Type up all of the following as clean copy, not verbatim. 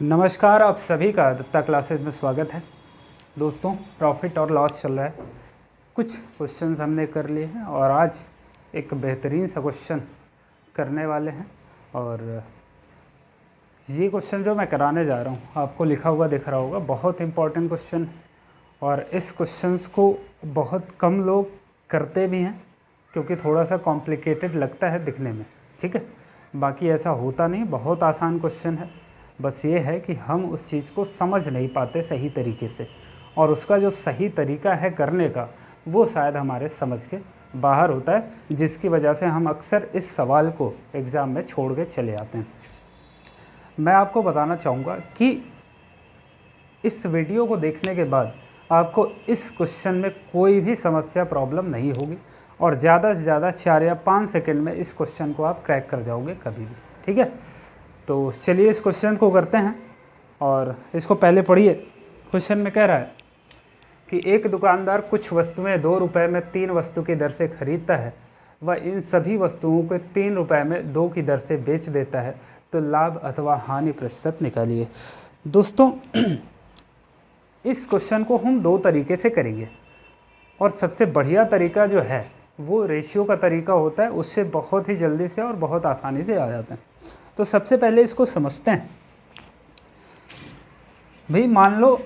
नमस्कार, आप सभी का दत्ता क्लासेस में स्वागत है। दोस्तों, प्रॉफिट और लॉस चल रहा है। कुछ क्वेश्चंस हमने कर लिए हैं और आज एक बेहतरीन सा क्वेश्चन करने वाले हैं। और ये क्वेश्चन जो मैं कराने जा रहा हूँ, आपको लिखा हुआ दिख रहा होगा, बहुत इंपॉर्टेंट क्वेश्चन। और इस क्वेश्चंस को बहुत कम लोग करते भी हैं क्योंकि थोड़ा सा कॉम्प्लिकेटेड लगता है दिखने में, ठीक है। बाकी ऐसा होता नहीं, बहुत आसान क्वेश्चन है। बस ये है कि हम उस चीज़ को समझ नहीं पाते सही तरीके से, और उसका जो सही तरीका है करने का वो शायद हमारे समझ के बाहर होता है, जिसकी वजह से हम अक्सर इस सवाल को एग्ज़ाम में छोड़ के चले आते हैं। मैं आपको बताना चाहूँगा कि इस वीडियो को देखने के बाद आपको इस क्वेश्चन में कोई भी समस्या प्रॉब्लम नहीं होगी और ज़्यादा से ज़्यादा 4 या 5 सेकंड में इस क्वेश्चन को आप क्रैक कर जाओगे कभी भी, ठीक है। तो चलिए इस क्वेश्चन को करते हैं और इसको पहले पढ़िए। क्वेश्चन में कह रहा है कि एक दुकानदार कुछ वस्तुएं 2 रुपये में 3 वस्तु की दर से खरीदता है, वह इन सभी वस्तुओं को 3 रुपये में 2 की दर से बेच देता है, तो लाभ अथवा हानि प्रतिशत निकालिए। दोस्तों, इस क्वेश्चन को हम 2 तरीके से करेंगे और सबसे बढ़िया तरीका जो है वो रेशियो का तरीका होता है, उससे बहुत ही जल्दी से और बहुत आसानी से आ जाते हैं। तो सबसे पहले इसको समझते हैं। भाई मान लो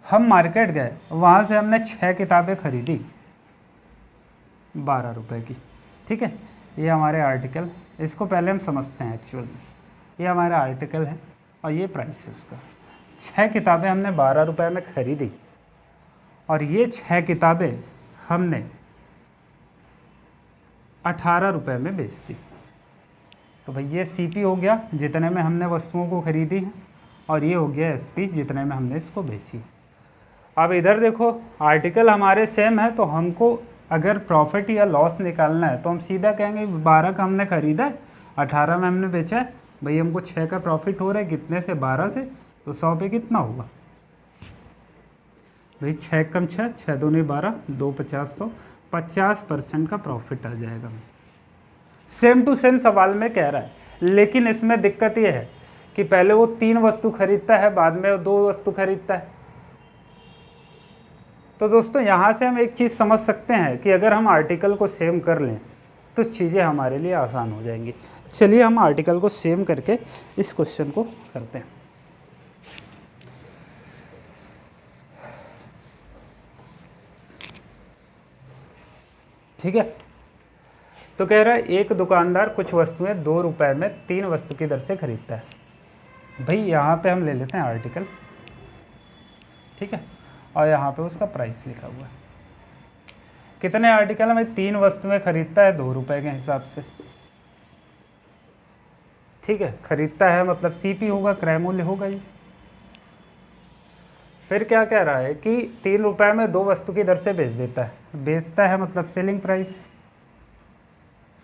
हम मार्केट गए, वहाँ से हमने 6 किताबें खरीदी 12 रुपए की, ठीक है। ये हमारे आर्टिकल, इसको पहले हम समझते हैं। एक्चुअल में ये हमारा आर्टिकल है और ये प्राइस है उसका। 6 किताबें हमने 12 रुपए में खरीदी और ये 6 किताबें हमने 18 रुपए में बेच दी। तो भाई ये सीपी हो गया जितने में हमने वस्तुओं को खरीदी है, और ये हो गया एसपी जितने में हमने इसको बेची। अब इधर देखो, आर्टिकल हमारे सेम है, तो हमको अगर प्रॉफिट या लॉस निकालना है तो हम सीधा कहेंगे 12 का हमने खरीदा है, 18 में हमने बेचा है। भाई हमको 6 का प्रॉफिट हो रहा है, कितने से? 12 से। तो 100 पे कितना होगा भाई? 6 कम 6, 6 दूनी 12, 2 50, 100, 50% का प्रॉफिट आ जाएगा। सेम टू सेम सवाल में कह रहा है, लेकिन इसमें दिक्कत ये है कि पहले वो 3 वस्तु खरीदता है, बाद में वो 2 वस्तु खरीदता है। तो दोस्तों, यहाँ से हम एक चीज़ समझ सकते हैं कि अगर हम आर्टिकल को सेम कर लें तो चीज़ें हमारे लिए आसान हो जाएंगी। चलिए हम आर्टिकल को सेम करके इस क्वेश्चन को करते हैं। ठीक है। तो कह रहा है एक दुकानदार कुछ वस्तुएं 2 रुपये में 3 वस्तु की दर से खरीदता है। भाई यहाँ पे हम ले लेते हैं आर्टिकल, ठीक है, और यहाँ पे उसका प्राइस लिखा हुआ है। कितने आर्टिकल में 3 वस्तुएं खरीदता है 2 रुपये के हिसाब से, ठीक है। खरीदता है मतलब सीपी होगा, क्रय मूल्य होगा ये। फिर क्या कह रहा है कि 3 रुपये में 2 वस्तु की दर से बेच देता है। बेचता है मतलब सेलिंग प्राइस।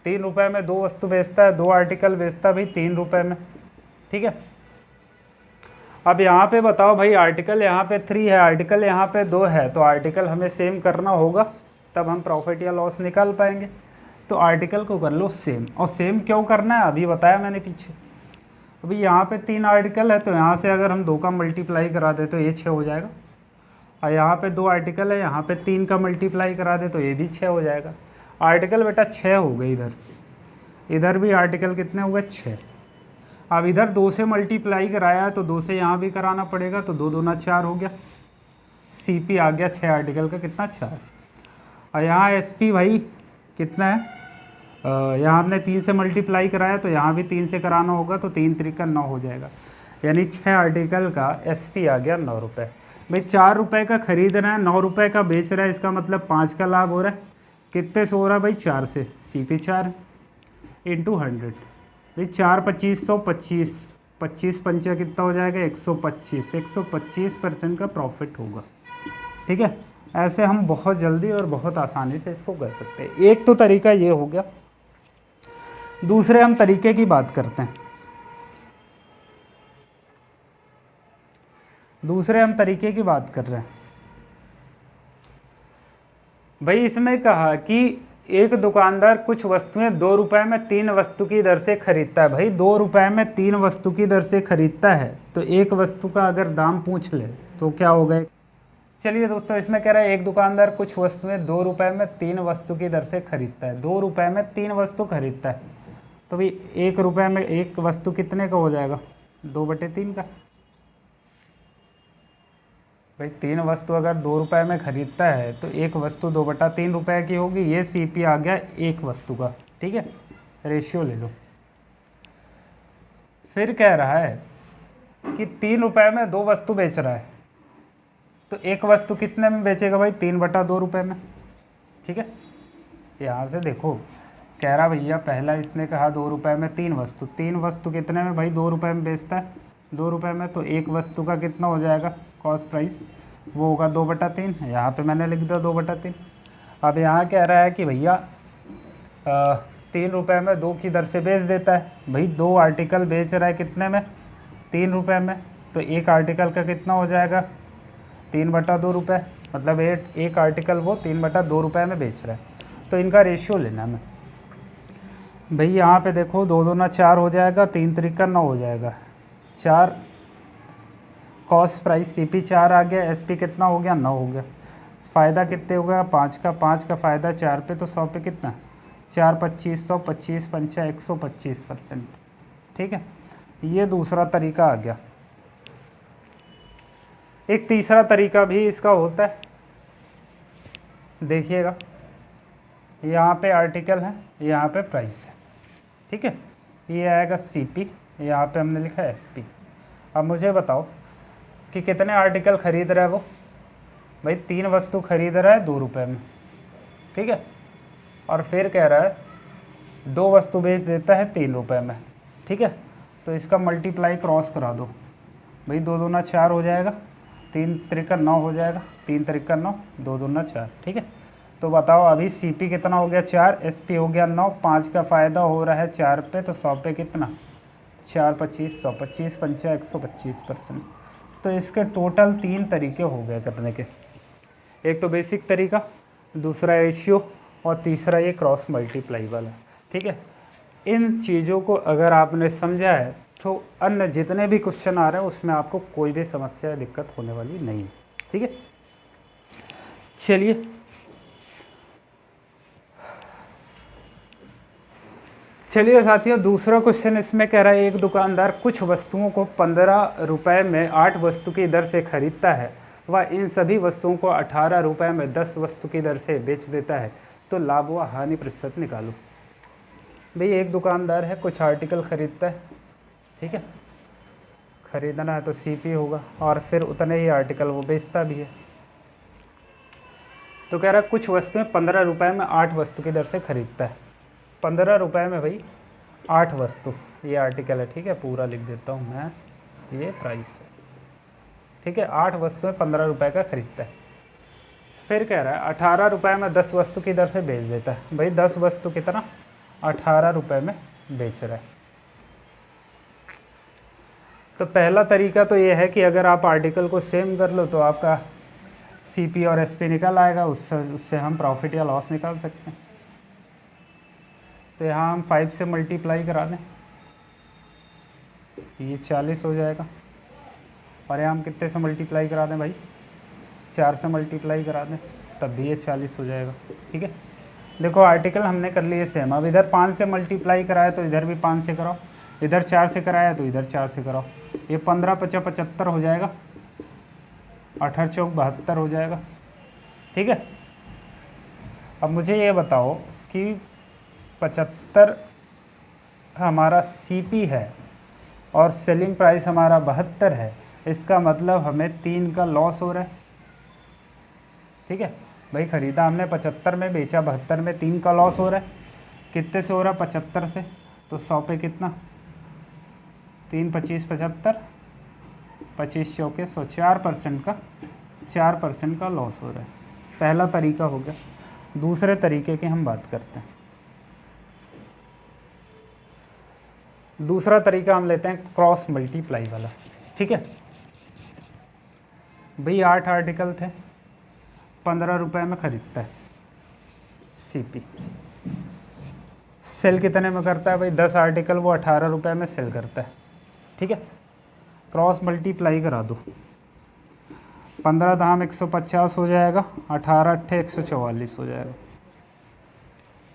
3 रुपये में 2 वस्तु बेचता है, 2 आर्टिकल बेचता भाई 3 रुपये में, ठीक है। अब यहाँ पे बताओ भाई, आर्टिकल यहाँ पे 3 है, आर्टिकल यहाँ पे 2 है, तो आर्टिकल हमें सेम करना होगा, तब हम प्रॉफिट या लॉस निकाल पाएंगे। तो आर्टिकल को कर लो सेम। और सेम क्यों करना है अभी बताया मैंने पीछे। अभी यहाँ पे 3 आर्टिकल है, तो यहाँ से अगर हम 2 का मल्टीप्लाई करा दे तो ये 6 हो जाएगा, और यहाँ पे 2 आर्टिकल है, यहाँ पे 3 का मल्टीप्लाई करा दे तो ये भी 6 हो जाएगा। आर्टिकल बेटा 6 हो गए। इधर भी आर्टिकल कितने हो गए? 6। अब इधर 2 से मल्टीप्लाई कराया है तो 2 से यहाँ भी कराना पड़ेगा, तो 2 दूना 4 हो गया। सीपी आ गया 6 आर्टिकल का, कितना? 4। और यहाँ एसपी भाई कितना है? यहाँ हमने 3 से मल्टीप्लाई कराया तो यहाँ भी 3 से कराना होगा, तो 3 त्रिका 9 हो जाएगा। यानी 6 आर्टिकल का एसपी आ गया 9 रुपये। भाई 4 रुपये का खरीद रहा है, 9 रुपये का बेच रहा है, इसका मतलब 5 का लाभ हो रहा है। कितने से हो रहा है भाई? 4 से। CP 4 into 100। भाई 4 2500, 25 पंचा कितना हो जाएगा? 125। 125% का प्रॉफिट होगा, ठीक है। ऐसे हम बहुत जल्दी और बहुत आसानी से इसको कर सकते हैं। एक तो तरीका ये हो गया। दूसरे हम तरीके की बात करते हैं। तरीके की बात कर रहे हैं। भाई इसमें कहा कि एक दुकानदार कुछ वस्तुएं 2 रुपए में 3 वस्तु की दर से खरीदता है। भाई 2 रुपए में 3 वस्तु की दर से खरीदता है, तो एक वस्तु का अगर दाम पूछ ले तो क्या होगा। चलिए दोस्तों, इसमें कह रहा है एक दुकानदार कुछ वस्तुएं 2 रुपए में 3 वस्तु की दर से खरीदता है। 2 रुपए में 3 वस्तु खरीदता है, तो भाई 1 रुपए में एक वस्तु कितने का हो जाएगा, 2/3 का। भाई 3 वस्तु अगर 2 रुपए में खरीदता है तो एक वस्तु 2/3 रुपए की होगी। ये सीपी आ गया एक वस्तु का, ठीक है, रेशियो ले लो। फिर कह रहा है कि 3 रुपए में 2 वस्तु बेच रहा है, तो एक वस्तु कितने में बेचेगा भाई, 3/2 रुपए में, ठीक है। यहाँ से देखो, कह रहा भैया पहला इसने कहा 2 रुपए में 3 वस्तु, 3 वस्तु कितने में भाई, 2 रुपए में बेचता है, 2 रुपए में, तो एक वस्तु का कितना हो जाएगा कॉस्ट प्राइस, वो होगा 2/3। यहाँ पे मैंने लिख दिया 2/3। अब यहाँ कह रहा है कि भैया 3 रुपए में 2 की दर से बेच देता है। भाई 2 आर्टिकल बेच रहा है कितने में, 3 रुपए में, तो एक आर्टिकल का कितना हो जाएगा, 3/2 रुपये, मतलब एक आर्टिकल वो 3/2 रुपये में बेच रहा है। तो इनका रेशियो लेना है। भाई यहाँ पे देखो 2 दूना 4 हो जाएगा, 3 त्रिका 9 हो जाएगा, 4 कॉस्ट प्राइस सीपी 4 आ गया, एसपी कितना हो गया, 9 हो गया। फ़ायदा कितने हो गया, 5 का फ़ायदा 4 पे, तो 100 पे कितना, 4 2500, 25 पंचा 125%, ठीक है। ये दूसरा तरीका आ गया। एक तीसरा तरीका भी इसका होता है, देखिएगा, यहाँ पे आर्टिकल है, यहाँ पे प्राइस है, ठीक है। ये आएगा सीपी, यहाँ पे हमने लिखा है एसपी। अब मुझे बताओ कि कितने आर्टिकल खरीद रहा है वो। भाई 3 वस्तु खरीद रहा है 2 रुपए में, ठीक है, और फिर कह रहा है 2 वस्तु बेच देता है 3 रुपए में, ठीक है। तो इसका मल्टीप्लाई क्रॉस करा दो। भाई 2 दूना 4 हो जाएगा, 3 त्रिका 9 हो जाएगा, 3 त्रिका 9, 2 दूना 4, ठीक है। तो बताओ अभी सीपी कितना हो गया, 4, एसपी हो गया 9, 5 का फ़ायदा हो रहा है 4 पे, तो 100 पे कितना, 4 25 100, 25 पंचा 125%। तो इसके टोटल 3 तरीके हो गए करने के। एक तो बेसिक तरीका, दूसरा रेशियो, और तीसरा ये क्रॉस मल्टीप्लाई वाला, ठीक है। इन चीज़ों को अगर आपने समझा है तो अन्य जितने भी क्वेश्चन आ रहे हैं उसमें आपको कोई भी समस्या दिक्कत होने वाली नहीं, ठीक है। चलिए साथियों, दूसरा क्वेश्चन इसमें कह रहा है एक दुकानदार कुछ वस्तुओं को 15 रुपए में 8 वस्तु की दर से खरीदता है, वह इन सभी वस्तुओं को 18 रुपए में 10 वस्तु की दर से बेच देता है, तो लाभ व हानि प्रतिशत निकालो। भाई एक दुकानदार है, कुछ आर्टिकल खरीदता है, ठीक है, खरीदना है तो सीपी होगा, और फिर उतने ही आर्टिकल वो बेचता भी है। तो कह रहा है कुछ वस्तुएं 15 रुपए में 8 वस्तु की दर से खरीदता है। 15 रुपए में भाई 8 वस्तु, ये आर्टिकल है, ठीक है, पूरा लिख देता हूँ मैं, ये प्राइस है, ठीक है। 8 वस्तुएं 15 रुपए का खरीदता है। फिर कह रहा है 18 रुपए में 10 वस्तु की दर से बेच देता है। भाई 10 वस्तु कितना, 18 रुपए में बेच रहा है। तो पहला तरीका तो ये है कि अगर आप आर्टिकल को सेम कर लो तो आपका सीपी और एसपी निकल आएगा, उससे हम प्रॉफिट या लॉस निकाल सकते हैं। तो यहाँ हम 5 से मल्टीप्लाई करा दें, ये 40 हो जाएगा, और यहाँ हम कितने से मल्टीप्लाई करा दें भाई, 4 से मल्टीप्लाई करा दें, तब भी ये 40 हो जाएगा, ठीक है। देखो आर्टिकल हमने कर लिए सेम। अब इधर 5 से मल्टीप्लाई कराया तो इधर भी 5 से कराओ, इधर 4 से कराया तो इधर 4 से कराओ। ये 15 × 75 हो जाएगा, 18 × 4 72 हो जाएगा, ठीक है। अब मुझे ये बताओ कि 75 हमारा सीपी है और सेलिंग प्राइस हमारा 72 है, इसका मतलब हमें 3 का लॉस हो रहा है, ठीक है। भाई ख़रीदा हमने 75 में, बेचा 72 में, 3 का लॉस हो रहा है। कितने से हो रहा है, 75 से, तो 100 पे कितना, 3 25 75, 25 चौके 100, 4% का लॉस हो रहा है। पहला तरीका हो गया। दूसरे तरीके की हम बात करते हैं। दूसरा तरीका हम लेते हैं क्रॉस मल्टीप्लाई वाला, ठीक है। भाई 8 आर्टिकल थे, 15 रुपए में ख़रीदता है, सीपी। सेल कितने में करता है भाई? 10 आर्टिकल वो 18 रुपये में सेल करता है। ठीक है, क्रॉस मल्टीप्लाई करा दो, 15 दाम 150 हो जाएगा, 18 अट्ठे 144 हो जाएगा।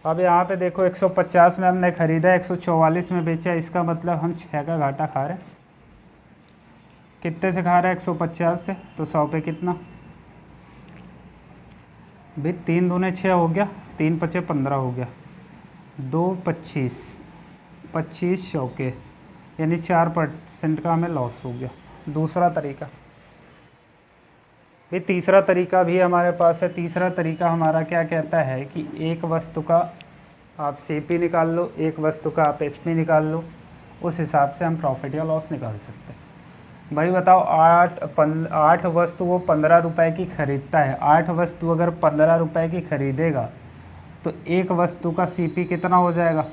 अब यहाँ पे देखो 150 में हमने खरीदा, 144 में बेचा, इसका मतलब हम 6 का घाटा खा रहे हैं। कितने से खा रहे हैं? 150 से। तो 100 पे कितना भाई? 3 दूने 6 हो गया, 3 पचे 15 हो गया, 2 25, 25 चौके, यानी 4% का हमें लॉस हो गया। दूसरा तरीका भाई, तीसरा तरीका भी हमारे पास है। तीसरा तरीका हमारा क्या कहता है कि एक वस्तु का आप सीपी निकाल लो, एक वस्तु का आप एसपी निकाल लो, उस हिसाब से हम प्रॉफिट या लॉस निकाल सकते हैं। भाई बताओ, 8 वस्तु वो 15 रुपए की खरीदता है। 8 वस्तु अगर 15 रुपए की खरीदेगा तो एक वस्तु का सीपी कितना हो जाएगा?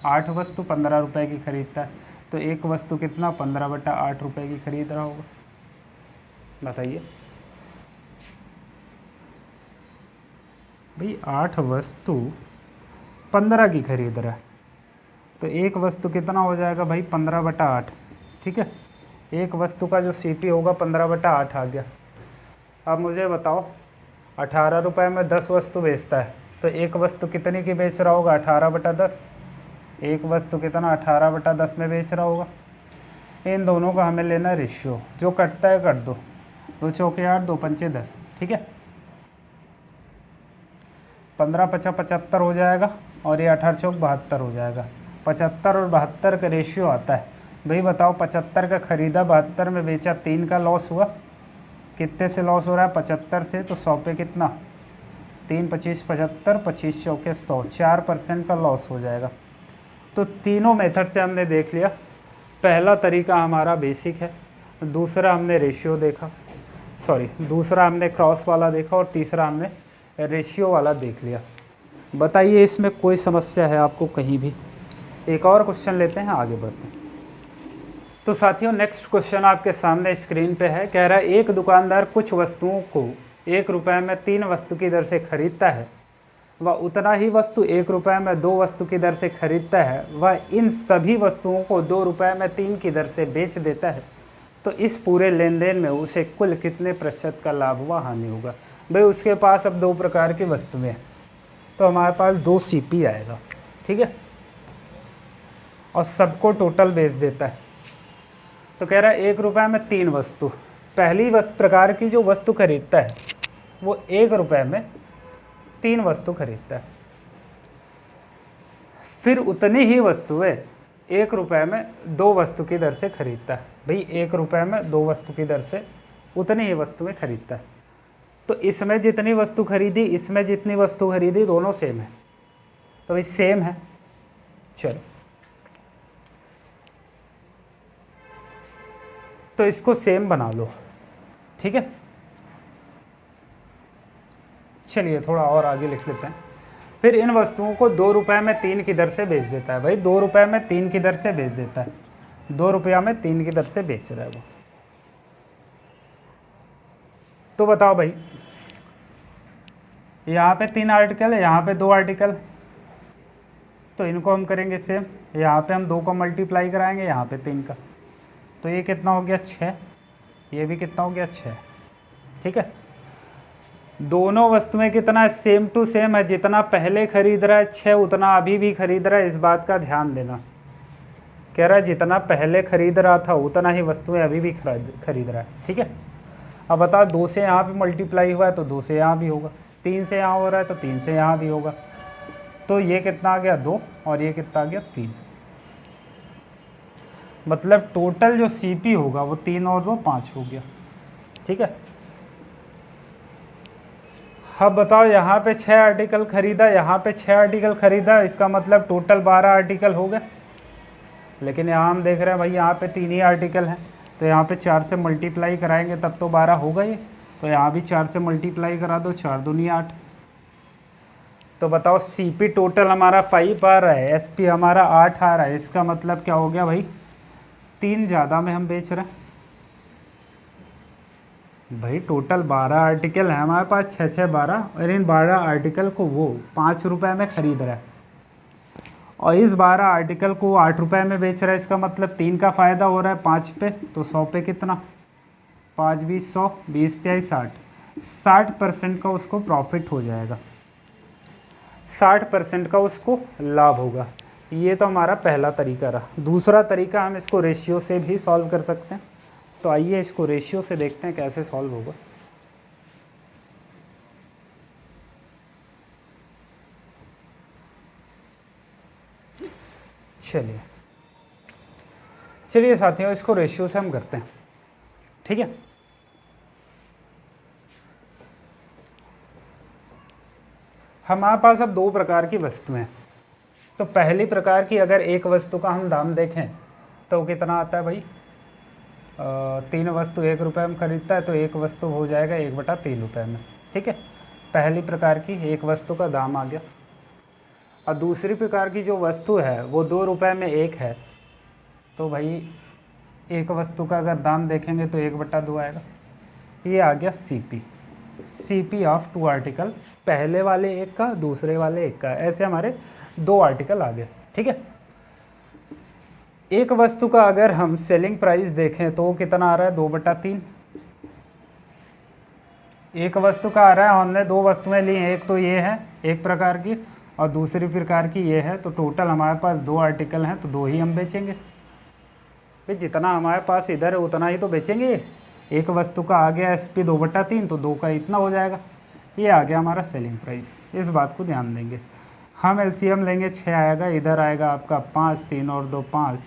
8 वस्तु 15 रुपए की खरीदता है, तो एक वस्तु कितना? 15/8 रुपए की खरीद रहा होगा। बताइए भाई, 8 वस्तु 15 की खरीद रहा है, तो एक वस्तु कितना हो जाएगा भाई? 15/8। ठीक है, एक वस्तु का जो सीपी होगा 15/8 आ गया। अब मुझे बताओ, 18 रुपये में 10 वस्तु बेचता है, तो एक वस्तु कितने की बेच रहा होगा? 18/10। एक वस्तु कितना? 18/10 में बेच रहा होगा। इन दोनों का हमें लेना रेशियो, जो कटता है कट दो, 2 चौके 8, 2 पंचे 10। ठीक है, 15 पचा 75 हो जाएगा, और ये 18 चौक 72 हो जाएगा। 75 और 72 का रेशियो आता है। भाई बताओ, 75 का खरीदा, 72 में बेचा, 3 का लॉस हुआ। कितने से लॉस हो रहा है? 75 से। तो 100 पे कितना? 3 25 75, 25 चौके 100, 4% का लॉस हो जाएगा। तो तीनों मेथड से हमने देख लिया। पहला तरीका हमारा बेसिक है, दूसरा हमने रेशियो देखा, दूसरा हमने क्रॉस वाला देखा, और तीसरा हमने रेशियो वाला देख लिया। बताइए इसमें कोई समस्या है आपको कहीं भी? एक और क्वेश्चन लेते हैं, आगे बढ़ते हैं। तो साथियों, नेक्स्ट क्वेश्चन आपके सामने स्क्रीन पे है। कह रहा है, एक दुकानदार कुछ वस्तुओं को 1 रुपये में 3 वस्तु की दर से खरीदता है, वह उतना ही वस्तु 1 रुपये में 2 वस्तु की दर से खरीदता है, वह इन सभी वस्तुओं को 2 रुपये में 3 की दर से बेच देता है, तो इस पूरे लेन देन में उसे कुल कितने प्रतिशत का लाभ व हानि होगा? भाई उसके पास अब 2 प्रकार की वस्तुएं हैं, तो हमारे पास 2 सीपी आएगा। ठीक है, और सबको टोटल बेच देता है। तो कह रहा है 1 रुपये में 3 वस्तु, पहली प्रकार की जो वस्तु खरीदता है वो 1 रुपये में 3 वस्तु खरीदता है। फिर उतनी ही वस्तुएं 1 रुपये में 2 वस्तु की दर से खरीदता है। भाई 1 रुपये में 2 वस्तु की दर से उतनी ही वस्तुएं खरीदता है। तो इसमें जितनी वस्तु खरीदी, इसमें जितनी वस्तु खरीदी, दोनों सेम है। तो भाई सेम है, चलो तो इसको सेम बना लो। ठीक है, चलिए थोड़ा और आगे लिख लेते हैं। फिर इन वस्तुओं को 2 रुपये में 3 की दर से बेच देता है। भाई 2 रुपये में 3 की दर से बेच देता है, 2 रुपया में 3 की दर से बेच रहा है वो। तो बताओ भाई, यहाँ पे 3 आर्टिकल है, यहाँ पे 2 आर्टिकल, तो इनको हम करेंगे सेम। यहाँ पे हम 2 को मल्टीप्लाई कराएंगे, यहाँ पे 3 का, तो ये कितना हो गया? 6। ये भी कितना हो गया? 6। ठीक है, दोनों वस्तुएं कितना सेम टू सेम है। जितना पहले खरीद रहा है 6, उतना अभी भी खरीद रहा है। इस बात का ध्यान देना। कह रहा है जितना पहले खरीद रहा था उतना ही वस्तुएं अभी भी खरीद रहा है। ठीक है, अब बता, 2 से यहाँ पे मल्टीप्लाई हुआ है तो 2 से यहाँ भी होगा, 3 से यहाँ हो रहा है तो 3 से यहाँ भी होगा। तो ये कितना आ गया? 2, और ये कितना आ गया? 3। मतलब टोटल जो सीपी होगा वो 3 और 2 5 हो गया। ठीक है, अब बताओ, यहाँ पे 6 आर्टिकल खरीदा, यहाँ पे 6 आर्टिकल खरीदा, इसका मतलब टोटल 12 आर्टिकल हो गए। लेकिन यहाँ हम देख रहे हैं भाई यहाँ पे 3 ही आर्टिकल हैं, तो यहाँ पे 4 से मल्टीप्लाई कराएंगे तब तो 12 होगा ये। तो यहाँ भी 4 से मल्टीप्लाई करा दो, 4 दूनी 8। तो बताओ सीपी टोटल हमारा 5 आ रहा है, एसपी हमारा 8 आ रहा है। इसका मतलब क्या हो गया भाई? 3 ज़्यादा में हम बेच रहे हैं। भाई टोटल 12 आर्टिकल है हमारे पास, 6 6 12, और इन 12 आर्टिकल को वो 5 रुपए में खरीद रहा है और इस 12 आर्टिकल को 8 रुपए में बेच रहा है। इसका मतलब 3 का फ़ायदा हो रहा है 5 पे, तो 100 पे कितना, 5 20 100, 20 तिहाई 60, 60% का उसको प्रॉफिट हो जाएगा, 60% का उसको लाभ होगा। ये तो हमारा पहला तरीका रहा। दूसरा तरीका हम इसको रेशियो से भी सॉल्व कर सकते हैं। तो आइए इसको रेशियो से देखते हैं कैसे सॉल्व होगा। चलिए साथियों, इसको रेशियो से हम करते हैं, ठीक है। हमारे पास अब 2 प्रकार की वस्तुएं हैं। तो पहली प्रकार की अगर एक वस्तु का हम दाम देखें तो कितना आता है भाई, 3 वस्तु 1 रुपये में खरीदता है तो एक वस्तु हो जाएगा 1/3 रुपये में, ठीक है। पहली प्रकार की एक वस्तु का दाम आ गया। और दूसरी प्रकार की जो वस्तु है वो 2 रुपये में एक है, तो भाई एक वस्तु का अगर दाम देखेंगे तो 1/2 आएगा। ये आ गया CP ऑफ 2 आर्टिकल, पहले वाले एक का दूसरे वाले एक का, ऐसे हमारे 2 आर्टिकल आ गए, ठीक है। एक वस्तु का अगर हम सेलिंग प्राइस देखें तो कितना आ रहा है, 2/3। एक वस्तु का आ रहा है, हमने 2 वस्तुएं ली, एक तो ये है एक प्रकार की और दूसरी प्रकार की ये है, तो टोटल हमारे पास 2 आर्टिकल हैं तो 2 ही हम बेचेंगे। भाई जितना हमारे पास इधर है उतना ही तो बेचेंगे। एक वस्तु का आ गया SP 2/3, तो 2 का इतना हो जाएगा। ये आ गया हमारा सेलिंग प्राइस, इस बात को ध्यान देंगे। हम LCM लेंगे, 6 आएगा, इधर आएगा आपका 5, 3 और 2 5,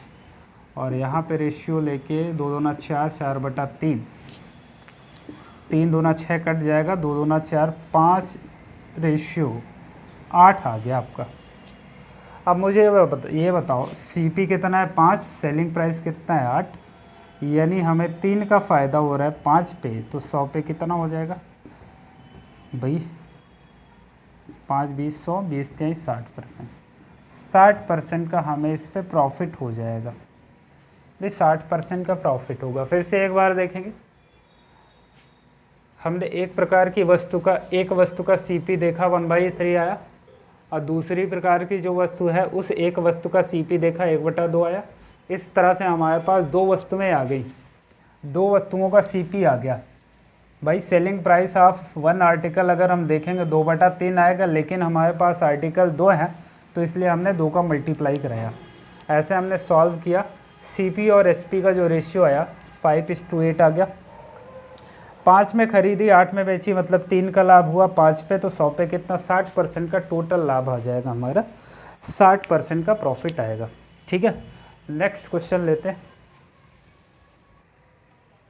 और यहाँ पे रेशियो लेके 2 दूना 4, 4/3, 3 दूना 6 कट जाएगा, 2 दूना 4, 5 रेशियो 8 आ गया आपका। अब मुझे ये बताओ CP कितना है, 5, सेलिंग प्राइस कितना है 8, यानी हमें 3 का फ़ायदा हो रहा है 5 पे, तो 100 पे कितना हो जाएगा भाई, 5 20 100, 20 तिहाई 60%, 60% का हमें इस पे प्रॉफिट हो जाएगा। भाई 60% का प्रॉफिट होगा। फिर से एक बार देखेंगे, हमने एक प्रकार की वस्तु का, एक वस्तु का CP देखा 1/3 आया, और दूसरी प्रकार की जो वस्तु है उस एक वस्तु का CP देखा 1/2 आया। इस तरह से हमारे पास 2 वस्तुएं आ गई, 2 वस्तुओं का CP आ गया। भाई सेलिंग प्राइस ऑफ 1 आर्टिकल अगर हम देखेंगे 2/3 आएगा, लेकिन हमारे पास आर्टिकल 2 हैं तो इसलिए हमने 2 का मल्टीप्लाई कराया। ऐसे हमने सॉल्व किया। CP और SP का जो रेशियो आया 5:8 आ गया। 5 में खरीदी, 8 में बेची, मतलब 3 का लाभ हुआ 5 पे, तो 100 पे कितना, 60% का टोटल लाभ आ जाएगा हमारा, 60% का प्रॉफिट आएगा, ठीक है। नेक्स्ट क्वेश्चन लेते हैं।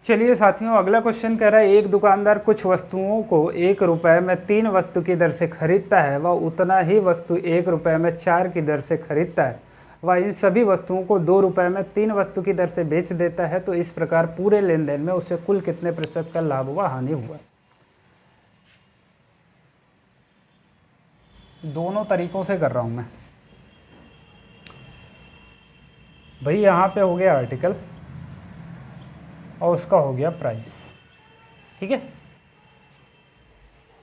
चलिए साथियों, अगला क्वेश्चन कह रहा है एक दुकानदार कुछ वस्तुओं को 1 रुपये में 3 वस्तु की दर से खरीदता है, वह उतना ही वस्तु 1 रुपये में 4 की दर से खरीदता है, वह इन सभी वस्तुओं को 2 रुपये में 3 वस्तु की दर से बेच देता है, तो इस प्रकार पूरे लेन देन में उसे कुल कितने प्रतिशत का लाभ हुआ, हानि हुआ। दोनों तरीकों से कर रहा हूं मैं। भाई यहाँ पे हो गया आर्टिकल और उसका हो गया प्राइस, ठीक है।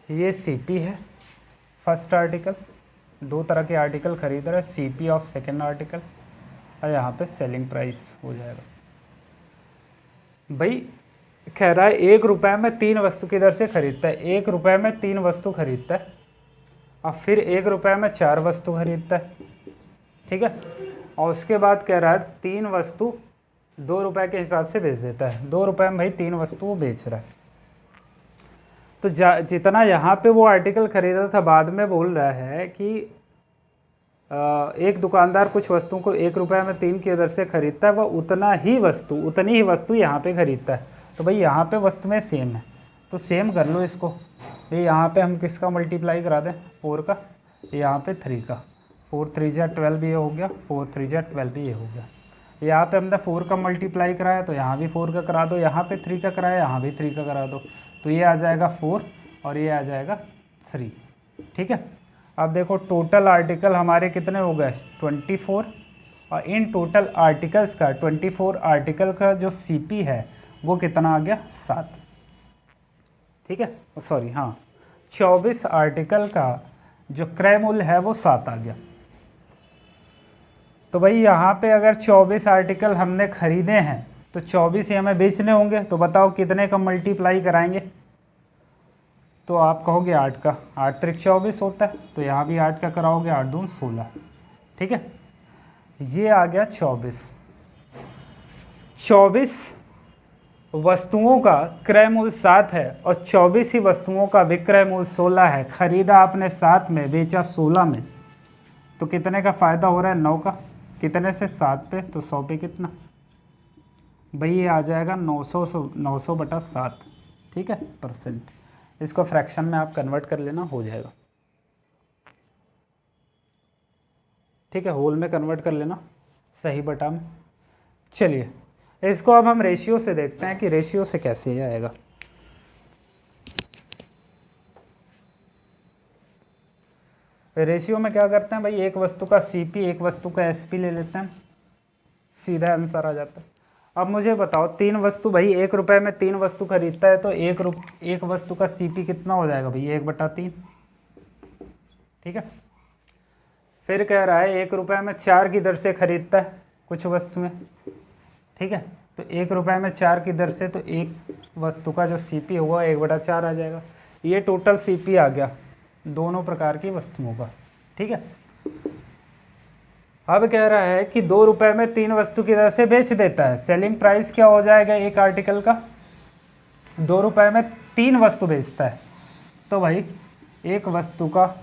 ये CP है फर्स्ट आर्टिकल, 2 तरह के आर्टिकल खरीद रहा है, CP ऑफ सेकेंड आर्टिकल, और यहाँ पे सेलिंग प्राइस हो जाएगा। भाई कह रहा है 1 रुपये में 3 वस्तु की दर से खरीदता है, 1 रुपये में 3 वस्तु खरीदता है, और फिर 1 रुपये में 4 वस्तु खरीदता है, ठीक है। और उसके बाद कह रहा है 3 वस्तु 2 रुपये के हिसाब से बेच देता है, 2 रुपये में भाई 3 वस्तु वो बेच रहा है। तो जितना यहाँ पे वो आर्टिकल खरीदा था, बाद में बोल रहा है कि एक दुकानदार कुछ वस्तुओं को 1 रुपये में 3 की दर से खरीदता है, वह उतनी ही वस्तु यहाँ पे खरीदता है। तो भाई यहाँ पे वस्तुएं सेम है, तो सेम कर लो इसको। भाई यहाँ पे हम किसका मल्टीप्लाई करा दें, 4 का, यहाँ पे 3 का, 4 3 जा 12 ये हो गया, 4 3 जा 12 ये हो गया। यहाँ पे हमने 4 का मल्टीप्लाई कराया तो यहाँ भी 4 का करा दो, यहाँ पे 3 का कराया, यहाँ भी 3 का करा दो, तो ये आ जाएगा 4 और ये आ जाएगा 3, ठीक है। अब देखो टोटल आर्टिकल हमारे कितने हो गए, 24, और इन टोटल आर्टिकल्स का 24 आर्टिकल का जो CP है वो कितना आ गया, 7। ठीक है, सॉरी हाँ, 24 आर्टिकल का जो क्रय मूल्य है वो 7 आ गया। तो भाई यहाँ पे अगर 24 आर्टिकल हमने खरीदे हैं तो 24 ही हमें बेचने होंगे, तो बताओ कितने का मल्टीप्लाई कराएंगे। तो आप कहोगे 8 का, 8 त्रिक 24 होता है, तो यहाँ भी 8 का कराओगे, 8 दून 16। ठीक है, ये आ गया 24। 24 वस्तुओं का क्रय मूल्य 7 है और 24 ही वस्तुओं का विक्रय मूल्य 16 है। खरीदा आपने 7 में, बेचा 16 में, तो कितने का फ़ायदा हो रहा है? 9 का। कितने से? 7 पे, तो 100 पे कितना भाई? ये आ जाएगा 900 बटा 7। ठीक है, परसेंट। इसको फ्रैक्शन में आप कन्वर्ट कर लेना, हो जाएगा। ठीक है, होल में कन्वर्ट कर लेना, सही बटा में। चलिए इसको अब हम रेशियो से देखते हैं कि रेशियो से कैसे आएगा। रेशियो में क्या करते हैं भाई, एक वस्तु का सीपी एक वस्तु का एसपी ले लेते हैं, सीधा आंसर आ जाता है। अब मुझे बताओ, 3 वस्तु भाई, 1 रुपये में 3 वस्तु खरीदता है तो एक वस्तु का सीपी कितना हो जाएगा भाई? 1/3। ठीक है, फिर कह रहा है 1 रुपये में 4 की दर से खरीदता है कुछ वस्तुएं। ठीक है, तो 1 रुपये में 4 की दर से, तो एक वस्तु का जो सीपी होगा 1/4 आ जाएगा। ये टोटल सीपी आ गया दोनों प्रकार की वस्तुओं का। ठीक है, अब कह रहा है कि 2 रुपये में 3 वस्तु की दर से बेच देता है। सेलिंग प्राइस क्या हो जाएगा एक आर्टिकल का? 2 रुपये में 3 वस्तु बेचता है, तो भाई एक वस्तु का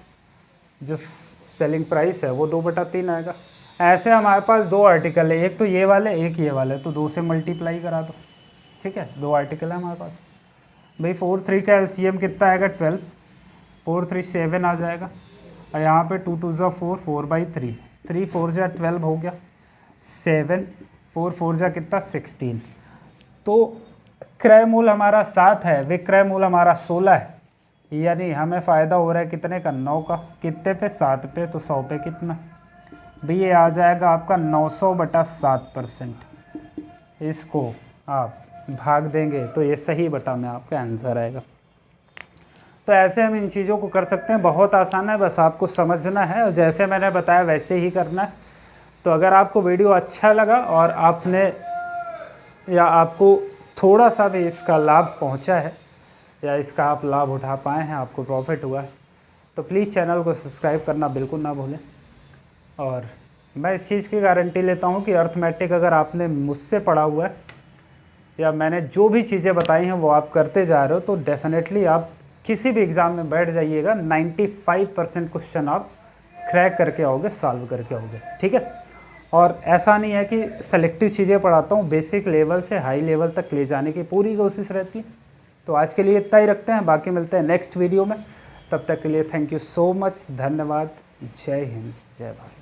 जो सेलिंग प्राइस है वो 2/3 आएगा। ऐसे हमारे पास 2 आर्टिकल है, एक तो ये वाले, एक ये वाले, तो 2 से मल्टीप्लाई करा दो। ठीक है, 2 आर्टिकल है हमारे पास भाई। 4 3 का एलसीएम कितना आएगा? 12। 4 3 7 आ जाएगा, और यहाँ पे 2 2 4, 4/3, 3 4 12 हो गया, 7 4 4 कितना? 16। तो क्रय मूल्य हमारा 7 है, विक्रय मूल्य हमारा 16 है, यानी हमें फ़ायदा हो रहा है कितने का? 9 का। कितने पे? 7 पे, तो 100 पे कितना भाई? ये आ जाएगा आपका 900/7%। इसको आप भाग देंगे तो ये सही बटा में आपका आंसर आएगा। तो ऐसे हम इन चीज़ों को कर सकते हैं, बहुत आसान है, बस आपको समझना है और जैसे मैंने बताया वैसे ही करना है। तो अगर आपको वीडियो अच्छा लगा और आपने या आपको थोड़ा सा भी इसका लाभ पहुंचा है या इसका आप लाभ उठा पाए हैं, आपको प्रॉफिट हुआ है, तो प्लीज़ चैनल को सब्सक्राइब करना बिल्कुल ना भूलें। और मैं इस चीज़ की गारंटी लेता हूँ कि अर्थमेटिक अगर आपने मुझसे पढ़ा हुआ है या मैंने जो भी चीज़ें बताई हैं वो आप करते जा रहे हो, तो डेफिनेटली आप किसी भी एग्ज़ाम में बैठ जाइएगा, 95% क्वेश्चन आप क्रैक करके आओगे, सॉल्व करके आओगे। ठीक है, और ऐसा नहीं है कि सेलेक्टिव चीज़ें पढ़ाता हूँ, बेसिक लेवल से हाई लेवल तक ले जाने की पूरी कोशिश रहती है। तो आज के लिए इतना ही रखते हैं, बाकी मिलते हैं नेक्स्ट वीडियो में। तब तक के लिए थैंक यू सो मच, धन्यवाद, जय हिंद, जय भारत।